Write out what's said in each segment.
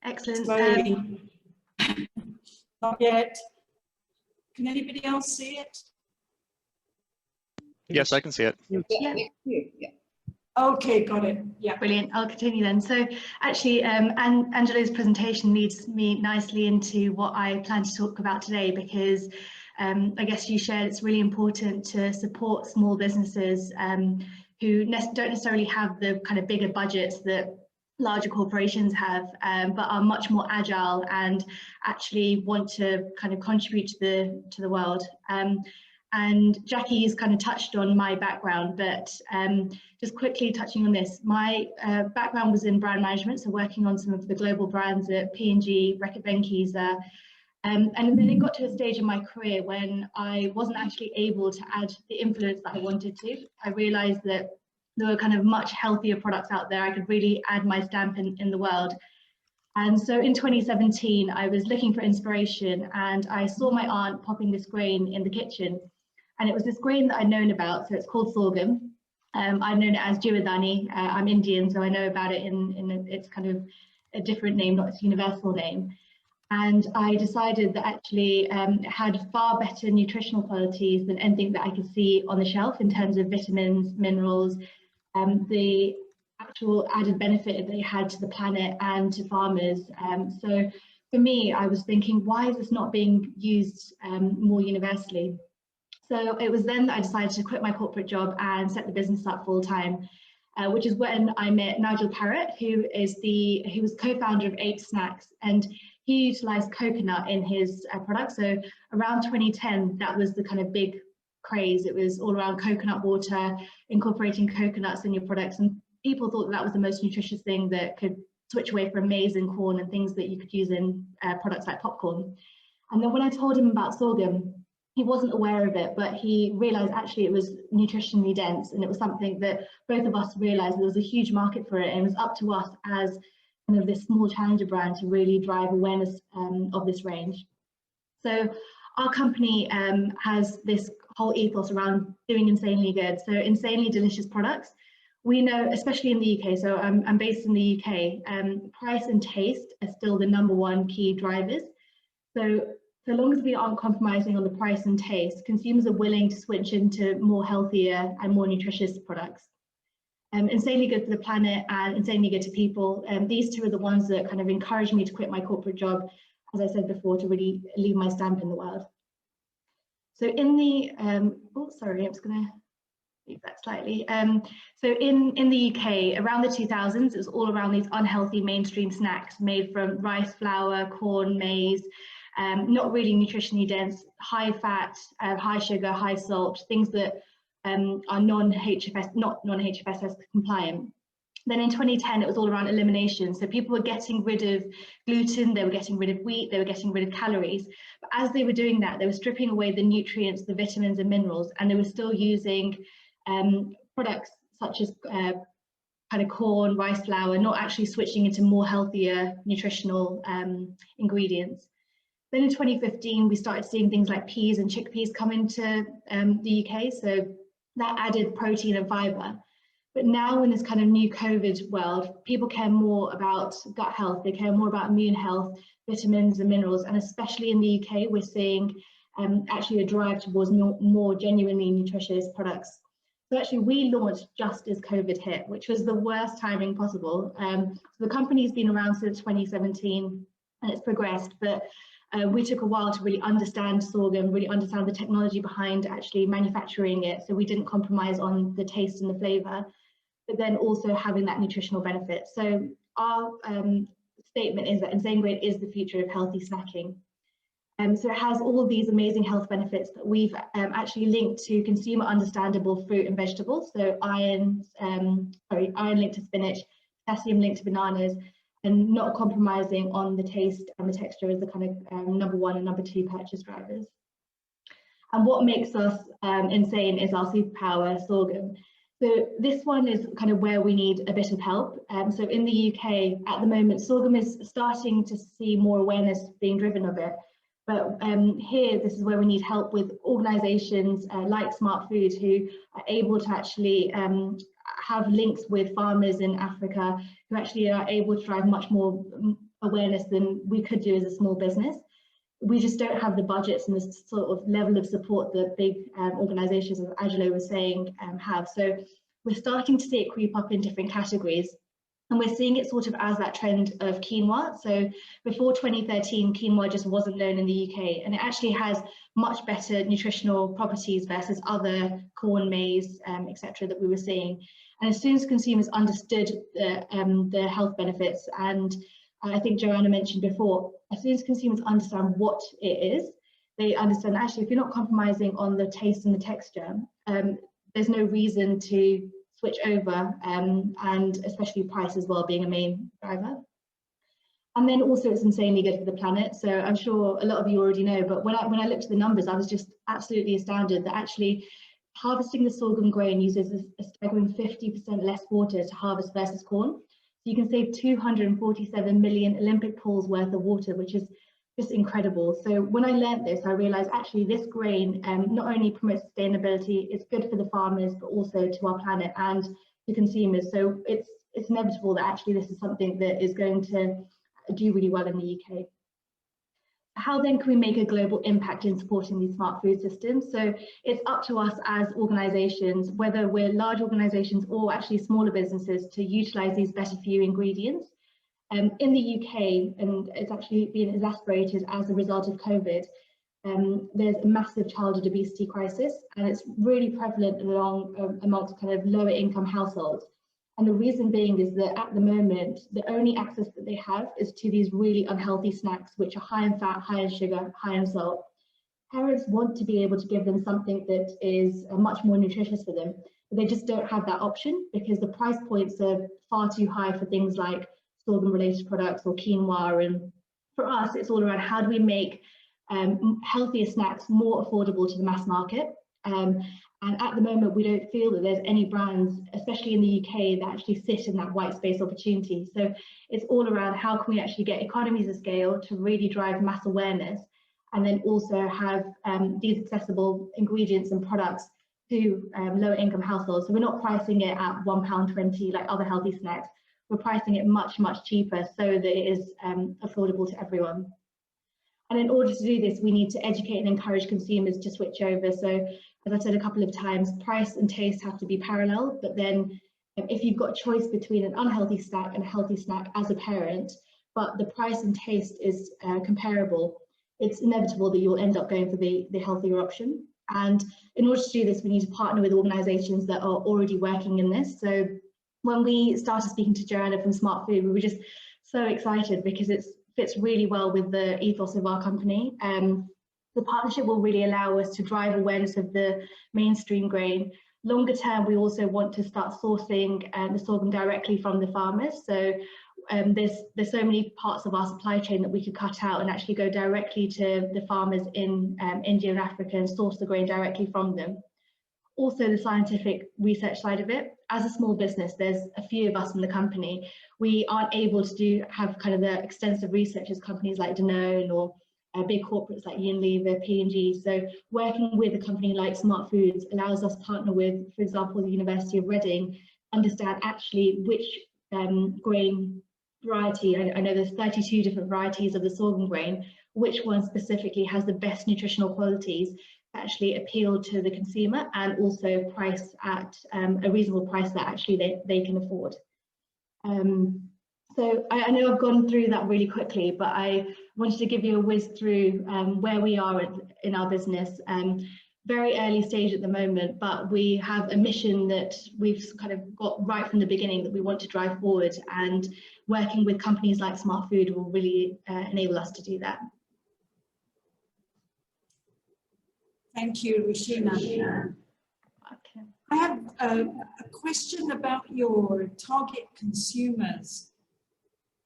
Excellent. Slowly. Not yet. Can anybody else see it? Yes, I can see it. Yeah. Okay, got it. Yeah. Brilliant. I'll continue then. So actually, Angelo's presentation leads me nicely into what I plan to talk about today, because I guess you shared it's really important to support small businesses who don't necessarily have the kind of bigger budgets that larger corporations have, but are much more agile and actually want to kind of contribute to the world. And Jackie's kind of touched on my background, but just quickly touching on this, my background was in brand management, so working on some of the global brands at P&G, Reckitt Benckiser, and then it got to a stage in my career when I wasn't actually able to add the influence that I wanted to. I realized that there were kind of much healthier products out there. I could really add my stamp in the world. And so in 2017, I was looking for inspiration, and I saw my aunt popping this grain in the kitchen. And it was this grain that I'd known about, so it's called sorghum. I've known it as jiwadani. I'm Indian, so I know about it in it's kind of a different name, not its universal name. And I decided that actually it had far better nutritional qualities than anything that I could see on the shelf in terms of vitamins, minerals, the actual added benefit they had to the planet and to farmers. So for me, I was thinking, why is this not being used more universally? So it was then that I decided to quit my corporate job and set the business up full time, which is when I met Nigel Parrott, who was co-founder of Ape Snacks, and he utilized coconut in his products. So around 2010, that was the kind of big craze. It was all around coconut water, incorporating coconuts in your products, and people thought that was the most nutritious thing that could switch away from maize and corn and things that you could use in products like popcorn. And then when I told him about sorghum, he wasn't aware of it, but he realized actually it was nutritionally dense, and it was something that both of us realized there was a huge market for it, and it was up to us as kind of this small challenger brand to really drive awareness of this range. So our company has this whole ethos around doing insanely good, so insanely delicious products. We know, especially in the UK, so I'm based in the UK, price and taste are still the #1 key drivers. So long as we aren't compromising on the price and taste, consumers are willing to switch into more healthier and more nutritious products. Insanely good for the planet and insanely good to people. These two are the ones that kind of encouraged me to quit my corporate job, as I said before, to really leave my stamp in the world. So in the, sorry, I'm just going to move that slightly. So in the UK, around the 2000s, it was all around these unhealthy mainstream snacks made from rice flour, corn, maize, not really nutritionally dense, high fat, high sugar, high salt, things that are non-HFS, not non-HFSS compliant. Then in 2010, it was all around elimination. So people were getting rid of gluten, they were getting rid of wheat, they were getting rid of calories. But as they were doing that, they were stripping away the nutrients, the vitamins and minerals, and they were still using products such as kind of corn, rice flour, not actually switching into more healthier nutritional ingredients. Then in 2015, we started seeing things like peas and chickpeas come into the UK. So that added protein and fiber. But now in this kind of new COVID world, people care more about gut health. They care more about immune health, vitamins and minerals. And especially in the UK, we're seeing actually a drive towards more genuinely nutritious products. So actually we launched just as COVID hit, which was the worst timing possible. So the company's been around since 2017 and it's progressed, but we took a while to really understand sorghum, really understand the technology behind actually manufacturing it. So we didn't compromise on the taste and the flavor, but then also having that nutritional benefit. So our statement is that Insane Grain is the future of healthy snacking. So it has all of these amazing health benefits that we've actually linked to consumer understandable fruit and vegetables. So iron linked to spinach, potassium linked to bananas, and not compromising on the taste and the texture as the kind of #1 and #2 purchase drivers. And what makes us insane is our superpower, sorghum. So this one is kind of where we need a bit of help. So in the UK at the moment, sorghum is starting to see more awareness being driven of it. But here, this is where we need help with organisations like Smart Food, who are able to actually have links with farmers in Africa, who actually are able to drive much more awareness than we could do as a small business. We just don't have the budgets and the sort of level of support that big organisations, as Angelo was saying, have. So we're starting to see it creep up in different categories. And we're seeing it sort of as that trend of quinoa. So before 2013, quinoa just wasn't known in the UK, and it actually has much better nutritional properties versus other corn, maize, etc. that we were seeing. And as soon as consumers understood the health benefits, and I think Joanna mentioned before, as soon as consumers understand what it is, they understand actually if you're not compromising on the taste and the texture, there's no reason to switch over, and especially price as well being a main driver. And then also it's insanely good for the planet. So I'm sure a lot of you already know, but when I looked at the numbers, I was just absolutely astounded that actually harvesting the sorghum grain uses a staggering 50% less water to harvest versus corn. So you can save 247 million Olympic pools worth of water, which is just incredible. So when I learned this, I realized actually this grain not only promotes sustainability, it's good for the farmers, but also to our planet and to consumers. So it's inevitable that actually this is something that is going to do really well in the UK. How then can we make a global impact in supporting these smart food systems? So it's up to us as organisations, whether we're large organisations or actually smaller businesses, to utilise these better for you ingredients. In the UK, and it's actually been exacerbated as a result of COVID, there's a massive childhood obesity crisis, and it's really prevalent amongst kind of lower income households. And the reason being is that at the moment, the only access that they have is to these really unhealthy snacks, which are high in fat, high in sugar, high in salt. Parents want to be able to give them something that is much more nutritious for them, but they just don't have that option because the price points are far too high for things like sorghum related products or quinoa. And for us, it's all around how do we make healthier snacks more affordable to the mass market. And at the moment, we don't feel that there's any brands, especially in the UK, that actually sit in that white space opportunity. So it's all around how can we actually get economies of scale to really drive mass awareness, and then also have these accessible ingredients and products to lower income households. So we're not pricing it at £1.20 like other healthy snacks. We're pricing it much, much cheaper so that it is affordable to everyone. And in order to do this, we need to educate and encourage consumers to switch over. So as I've said a couple of times, price and taste have to be parallel, but then if you've got a choice between an unhealthy snack and a healthy snack as a parent, but the price and taste is comparable, it's inevitable that you'll end up going for the healthier option. And in order to do this, we need to partner with organisations that are already working in this. So when we started speaking to Joanna from Smart Food, we were just so excited because it fits really well with the ethos of our company. The partnership will really allow us to drive awareness of the mainstream grain. Longer term, we also want to start sourcing the sorghum directly from the farmers. So there's so many parts of our supply chain that we could cut out and actually go directly to the farmers in India and Africa and source the grain directly from them. Also the scientific research side of it. As a small business, there's a few of us in the company. We aren't able to have kind of the extensive research as companies like Danone or big corporates like Unilever, P&G. So working with a company like Smart Foods allows us to partner with, for example, the University of Reading, understand actually which grain variety, I know there's 32 different varieties of the sorghum grain, which one specifically has the best nutritional qualities to actually appeal to the consumer and also price at a reasonable price that actually they can afford. So I know I've gone through that really quickly, but I wanted to give you a whiz through where we are in our business. Very early stage at the moment, but we have a mission that we've kind of got right from the beginning that we want to drive forward, and working with companies like Smart Food will really enable us to do that. Thank you, Rushina. Okay. I have a question about your target consumers.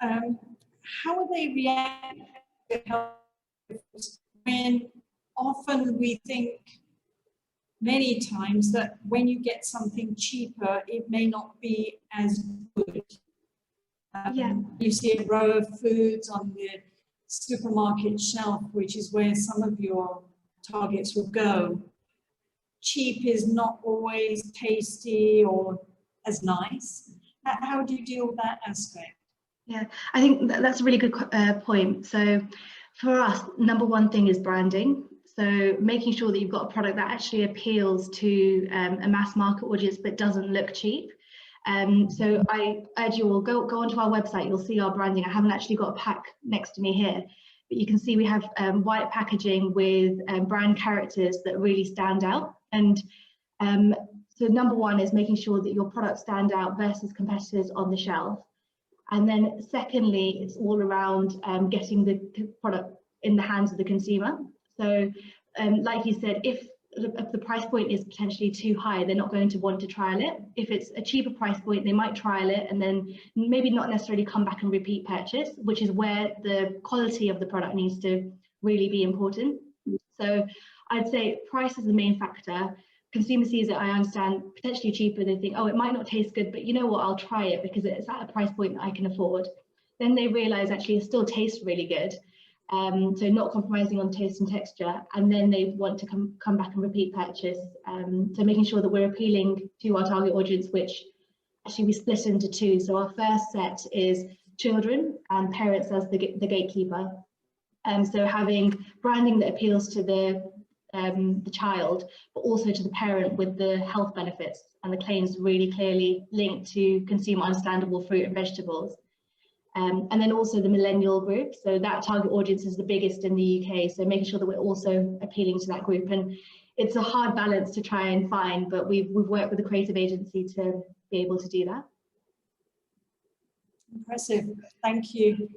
How are they reacting to health when often we think many times that when you get something cheaper, it may not be as good? You see a row of foods on the supermarket shelf, which is where some of your targets will go. Cheap is not always tasty or as nice. How do you deal with that aspect? Yeah, I think that's a really good point. So for us, number one thing is branding. So making sure that you've got a product that actually appeals to a mass market audience but doesn't look cheap. So I urge you all, go onto our website, you'll see our branding. I haven't actually got a pack next to me here, but you can see we have white packaging with brand characters that really stand out. And so number one is making sure that your products stand out versus competitors on the shelf. And then secondly, it's all around getting the product in the hands of the consumer. So like you said, if the price point is potentially too high, they're not going to want to trial it. If it's a cheaper price point, they might trial it and then maybe not necessarily come back and repeat purchase, which is where the quality of the product needs to really be important. So I'd say price is the main factor. Consumer sees it, I understand, potentially cheaper, they think, oh, it might not taste good, but you know what, I'll try it because it's at a price point that I can afford. Then they realize actually it still tastes really good. So not compromising on taste and texture, and then they want to come back and repeat purchase. So making sure that we're appealing to our target audience, which actually we split into two. So our first set is children and parents as the gatekeeper. So having branding that appeals to the child, but also to the parent with the health benefits and the claims really clearly linked to consume understandable fruit and vegetables. And then also the millennial group. So that target audience is the biggest in the UK. So making sure that we're also appealing to that group. And it's a hard balance to try and find, but we've worked with a creative agency to be able to do that. Impressive, thank you.